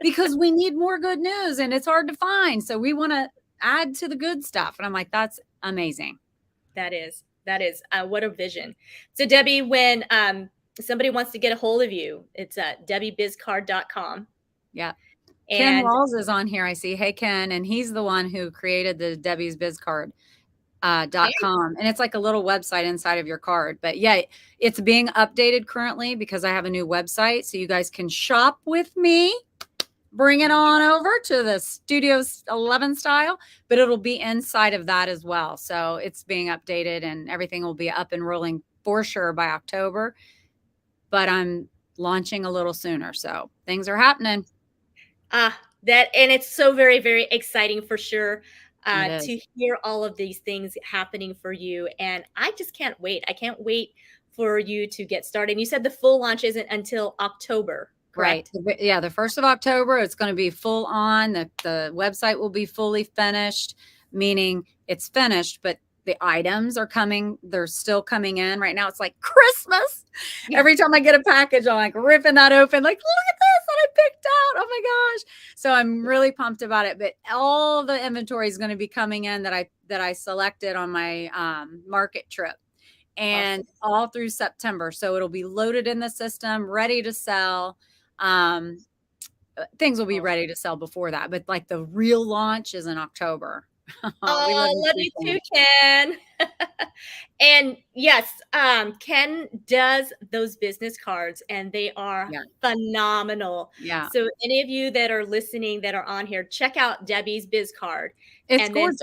Speaker 2: because we need more good news and it's hard to find. So we want to add to the good stuff. And I'm like, that's amazing.
Speaker 1: That is what a vision. So Debbie, when somebody wants to get a hold of you, it's at debbiebizcard.com.
Speaker 2: Yeah. Ken Walls is on here, I see. Hey, Ken. And he's the one who created the debbiesbizcard.com. And it's like a little website inside of your card. But yeah, it's being updated currently because I have a new website. So you guys can shop with me. Bring it on over to the Studio 11 style, but it'll be inside of that as well. So it's being updated and everything will be up and rolling for sure by October. But I'm launching a little sooner. So things are happening.
Speaker 1: And it's so very, very exciting for sure to hear all of these things happening for you. And I just can't wait. I can't wait for you to get started. And you said the full launch isn't until October. Correct?
Speaker 2: Right. Yeah. The 1st of October, it's going to be full on. The website will be fully finished, meaning it's finished, but the items are coming. They're still coming in right now. It's like Christmas. Yeah. Every time I get a package, I'm like ripping that open, like, look at this that I picked out. Oh my gosh. So I'm really pumped about it, but all the inventory is going to be coming in that I selected on my market trip. And all through September. So it'll be loaded in the system, ready to sell. Things will be ready to sell before that, but like the real launch is in October. We love
Speaker 1: Oh,
Speaker 2: you
Speaker 1: love
Speaker 2: too,
Speaker 1: you
Speaker 2: Ken.
Speaker 1: too, Ken. And yes, Ken does those business cards and they are
Speaker 2: Yeah.
Speaker 1: phenomenal.
Speaker 2: Yeah.
Speaker 1: So any of you that are listening that are on here, check out Debbie's biz card
Speaker 2: It's
Speaker 1: and then
Speaker 2: gorgeous.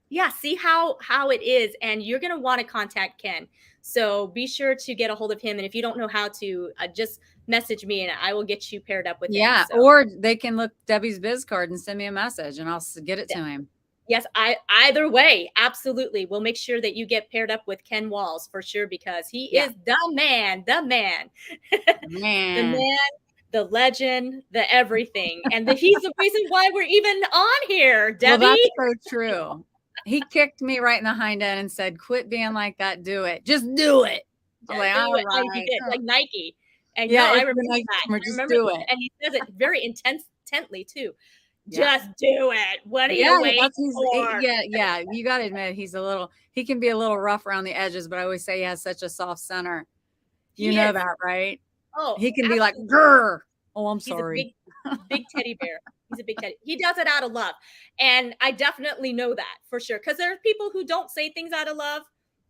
Speaker 1: yeah, see how it is and you're going to want to contact Ken. So be sure to get a hold of him and if you don't know how to just message me and I will get you paired up with him.
Speaker 2: Yeah.
Speaker 1: So
Speaker 2: Or they can look Debbie's biz card and send me a message and I'll get it to him.
Speaker 1: yes, either way, absolutely. We'll make sure that you get paired up with Ken Walls for sure because he
Speaker 2: Yeah.
Speaker 1: is the man, the man. The
Speaker 2: Man.
Speaker 1: man, the legend, the everything. And he's the reason why we're even on here,
Speaker 2: Well,
Speaker 1: Debbie.
Speaker 2: that's so true. He kicked me right in the hind end and said, quit being like that. Do it. Just do it. I was
Speaker 1: Just
Speaker 2: like,
Speaker 1: do
Speaker 2: all
Speaker 1: it. Like he
Speaker 2: right.
Speaker 1: did, like Nike. And no,
Speaker 2: Yeah,
Speaker 1: I
Speaker 2: it's the
Speaker 1: remember
Speaker 2: nice
Speaker 1: that.
Speaker 2: summer.
Speaker 1: I
Speaker 2: Just
Speaker 1: remember,
Speaker 2: do it.
Speaker 1: and he says it very intently too.
Speaker 2: Yeah.
Speaker 1: Just do it. What are
Speaker 2: Yeah,
Speaker 1: you waiting for?
Speaker 2: yeah. You got to admit, he can be a little rough around the edges, but I always say he has such a soft center. You
Speaker 1: He
Speaker 2: know
Speaker 1: is.
Speaker 2: that, right?
Speaker 1: Oh,
Speaker 2: He can be like,
Speaker 1: absolutely.
Speaker 2: grr. Oh, I'm
Speaker 1: He's a
Speaker 2: sorry.
Speaker 1: big teddy bear. He's a big teddy. He does it out of love. And I definitely know that for sure. Because there are people who don't say things out of love,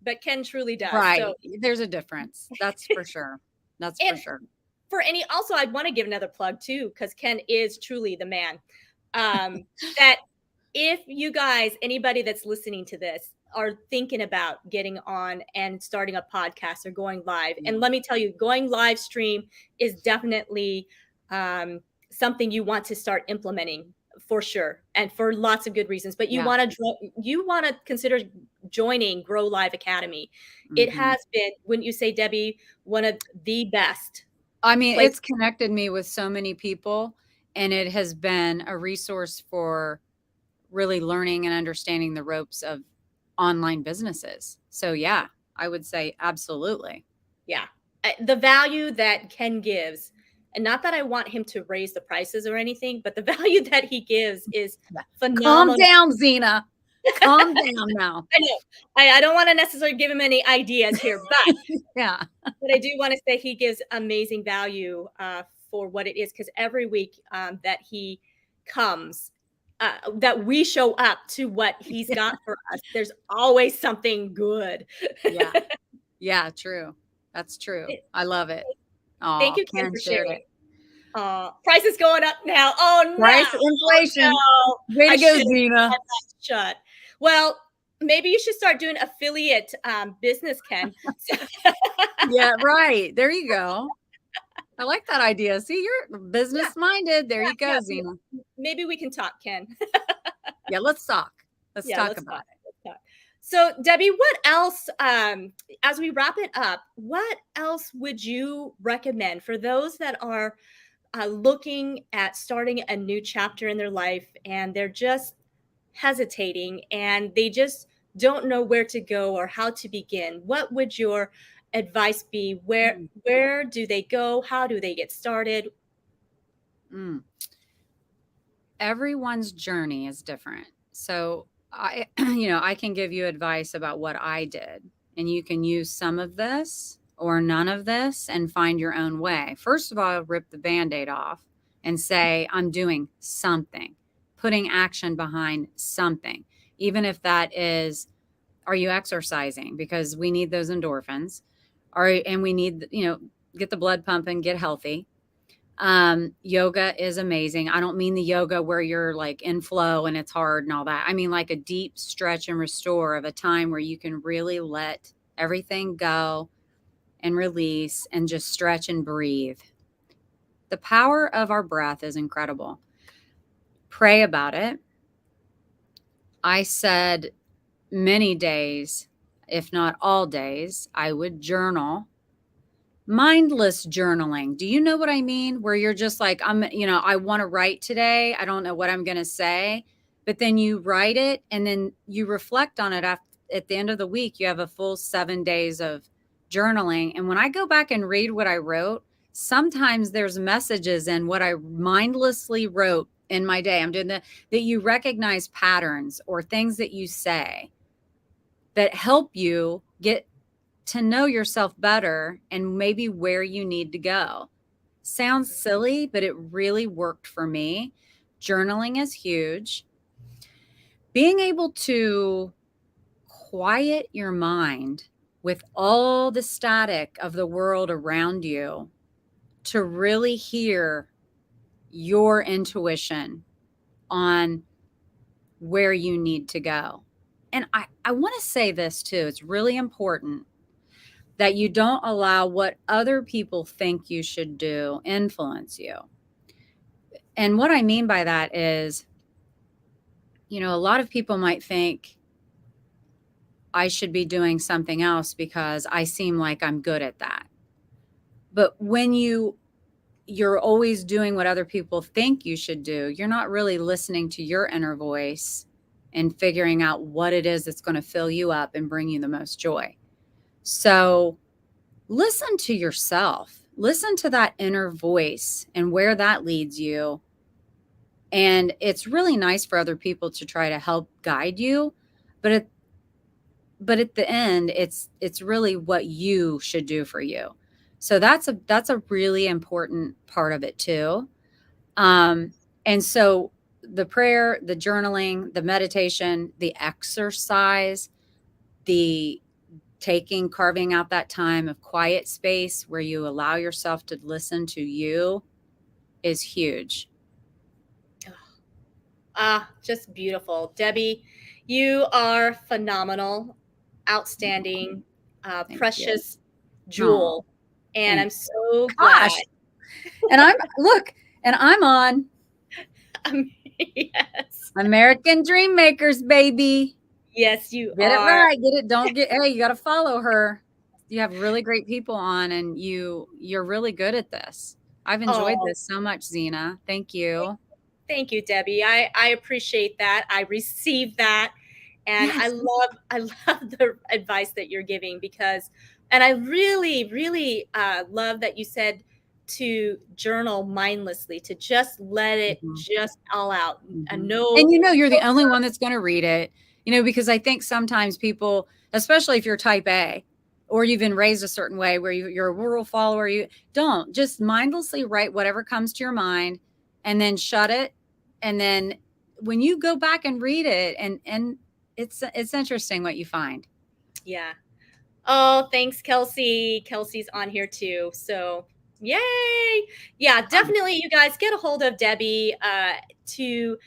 Speaker 1: but Ken truly does.
Speaker 2: Right.
Speaker 1: So
Speaker 2: There's a difference. That's for sure. That's for
Speaker 1: and
Speaker 2: sure.
Speaker 1: for any also I want to give another plug too, because Ken is truly the man. That if you guys, anybody that's listening to this, are thinking about getting on and starting a podcast or going live,
Speaker 2: Yeah.
Speaker 1: and let me tell you, going live stream is definitely something you want to start implementing for sure, and for lots of good reasons. But
Speaker 2: Yeah.
Speaker 1: you want to consider joining Grow Live Academy. It has been, wouldn't you say, Debbie, one of the best?
Speaker 2: I mean,
Speaker 1: Place.
Speaker 2: it's connected me with so many people, and it has been a resource for really learning and understanding the ropes of online businesses. So yeah, I would say absolutely.
Speaker 1: Yeah. The value that Ken gives, and not that I want him to raise the prices or anything, but the value that he gives is
Speaker 2: Yeah.
Speaker 1: phenomenal.
Speaker 2: Calm down, Zena. Calm down now.
Speaker 1: I know. I don't want to necessarily give him any ideas here, but
Speaker 2: Yeah.
Speaker 1: but I do want to say he gives amazing value for what it is, because every week that he comes, that we show up to what he's got for us, there's always something good.
Speaker 2: Yeah. Yeah, true. That's true. I love it.
Speaker 1: Thank
Speaker 2: Oh,
Speaker 1: you, Ken,
Speaker 2: Ken
Speaker 1: for
Speaker 2: shared
Speaker 1: sharing.
Speaker 2: it.
Speaker 1: Price is going up now. Oh no!
Speaker 2: Price
Speaker 1: Oh,
Speaker 2: inflation.
Speaker 1: no.
Speaker 2: Way
Speaker 1: I
Speaker 2: to go,
Speaker 1: should have
Speaker 2: Zena.
Speaker 1: had that shut. Well, maybe you should start doing affiliate business, Ken.
Speaker 2: Yeah, right. There you go. I like that idea. See, you're business minded. There you go,
Speaker 1: Yeah,
Speaker 2: Zena.
Speaker 1: maybe we can talk, Ken.
Speaker 2: Yeah, let's talk. Let's
Speaker 1: Yeah,
Speaker 2: talk
Speaker 1: let's
Speaker 2: about
Speaker 1: talk.
Speaker 2: it.
Speaker 1: Let's talk. So, Debbie, what else, as we wrap it up, what else would you recommend for those that are looking at starting a new chapter in their life and they're just hesitating and they just don't know where to go or how to begin? What would your advice be? Where do they go? How do they get started?
Speaker 2: Mm. Everyone's journey is different. So I can give you advice about what I did, and you can use some of this or none of this and find your own way. First of all, rip the Band-Aid off and say, I'm doing something, putting action behind something, even if that is, are you exercising? Because we need those endorphins. And we need, get the blood pumping, get healthy. Yoga is amazing. I don't mean the yoga where you're like in flow and it's hard and all that. I mean like a deep stretch and restore of a time where you can really let everything go and release and just stretch and breathe. The power of our breath is incredible. Pray about it. I said many days, if not all days, I would journal. Mindless journaling. Do you know what I mean? Where you're just like, I want to write today. I don't know what I'm going to say. But then you write it and then you reflect on it at the end of the week. You have a full 7 days of journaling. And when I go back and read what I wrote, sometimes there's messages in what I mindlessly wrote in my day. I'm doing that you recognize patterns or things that you say that help you get to know yourself better and maybe where you need to go. Sounds silly, but it really worked for me. Journaling is huge. being able to quiet your mind with all the static of the world around you to really hear your intuition on where you need to go. And I want to say this too. It's really important that you don't allow what other people think you should do influence you. And what I mean by that is, a lot of people might think I should be doing something else because I seem like I'm good at that. But when you're always doing what other people think you should do, you're not really listening to your inner voice and figuring out what it is that's going to fill you up and bring you the most joy. So listen to yourself, listen to that inner voice and where that leads you. And it's really nice for other people to try to help guide you. But at the end, it's really what you should do for you. So that's a really important part of it too. And so the prayer, the journaling, the meditation, the exercise, the carving out that time of quiet space where you allow yourself to listen to you is huge.
Speaker 1: Just beautiful. Debbie, you are phenomenal, outstanding, precious jewel. And I'm so glad.
Speaker 2: And I'm on.
Speaker 1: Yes.
Speaker 2: American Dream Makers, baby.
Speaker 1: Yes, you
Speaker 2: get
Speaker 1: are.
Speaker 2: It right. Hey, you got to follow her. You have really great people on, and you're really good at this. I've enjoyed this so much, Zena. Thank you.
Speaker 1: Thank you, Debbie. I appreciate that. I receive that. And yes. I love the advice that you're giving and I really, really love that you said to journal mindlessly, to just let it just all out. And
Speaker 2: you're the only one that's going to read it, because I think sometimes people, especially if you're type A or you've been raised a certain way where you're a rule follower, you don't just mindlessly write whatever comes to your mind and then shut it. And then when you go back and read it and it's interesting what you find.
Speaker 1: Yeah. Oh, thanks, Kelsey. Kelsey's on here too. So yay. Yeah, definitely. You guys get a hold of Debbie to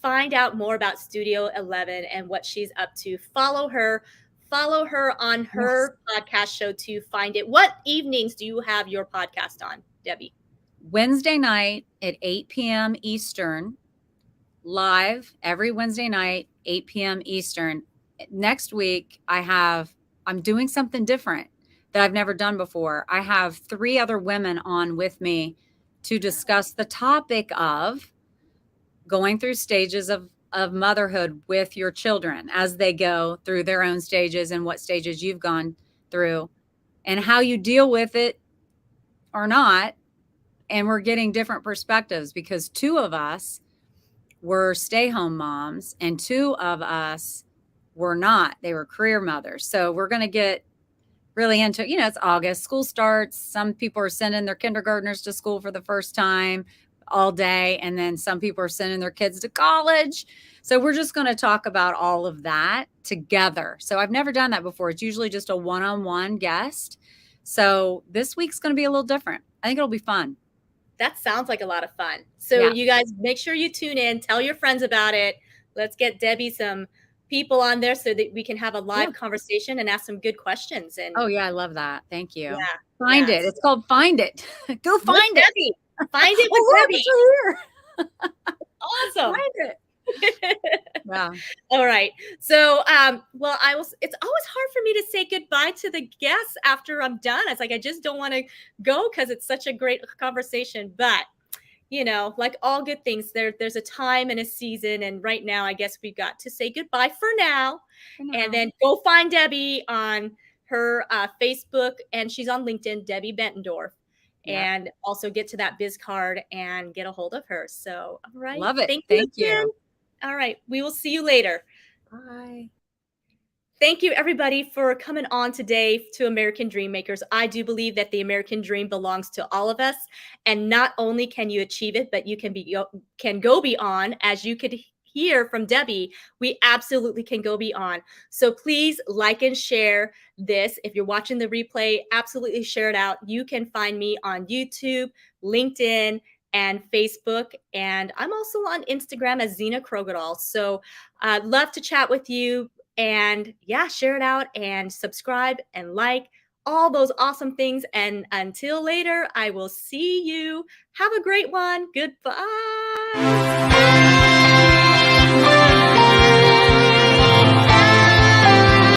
Speaker 1: find out more about Studio 11 and what she's up to. Follow her on her podcast show to find it. What evenings do you have your podcast on, Debbie?
Speaker 2: Wednesday night at 8 p.m. Eastern, live every Wednesday night, 8 p.m. Eastern. Next week, I'm doing something different that I've never done before. I have 3 other women on with me to discuss the topic of going through stages of motherhood with your children as they go through their own stages and what stages you've gone through and how you deal with it or not. And we're getting different perspectives because 2 of us were stay-home moms and 2 of us were not. They were career mothers. So we're going to get really into, it's August, school starts. Some people are sending their kindergartners to school for the first time all day. And then some people are sending their kids to college. So we're just going to talk about all of that together. So I've never done that before. It's usually just a one-on-one guest. So this week's going to be a little different. I think it'll be fun.
Speaker 1: That sounds like a lot of fun. So you guys make sure you tune in, tell your friends about it. Let's get Debbie some people on there so that we can have a live conversation and ask some good questions. And
Speaker 2: I love that. Thank you.
Speaker 1: Yeah.
Speaker 2: Find it. It's called Find It. Go find it.
Speaker 1: Debbie. Find it with Debbie.
Speaker 2: Here.
Speaker 1: Awesome.
Speaker 2: Find it.
Speaker 1: Yeah. All right. So, it's always hard for me to say goodbye to the guests after I'm done. It's like, I just don't want to go because it's such a great conversation, but like all good things, there's a time and a season. And right now, I guess we've got to say goodbye for now. And then go find Debbie on her Facebook, and she's on LinkedIn, Debbie Bettendorf. Yeah. And also get to that biz card and get a hold of her. So, all right.
Speaker 2: Love it. Thank you.
Speaker 1: All right. We will see you later.
Speaker 2: Bye.
Speaker 1: Thank you, everybody, for coming on today to American Dream Makers. I do believe that the American dream belongs to all of us. And not only can you achieve it, but you can go beyond, as you could hear from Debbie, we absolutely can go beyond. So please like and share this. If you're watching the replay, absolutely share it out. You can find me on YouTube, LinkedIn, and Facebook. And I'm also on Instagram as Zena Krogadal. So I'd love to chat with you. And yeah, share it out and subscribe and like all those awesome things. And until later, I will see you. Have a great one. Goodbye.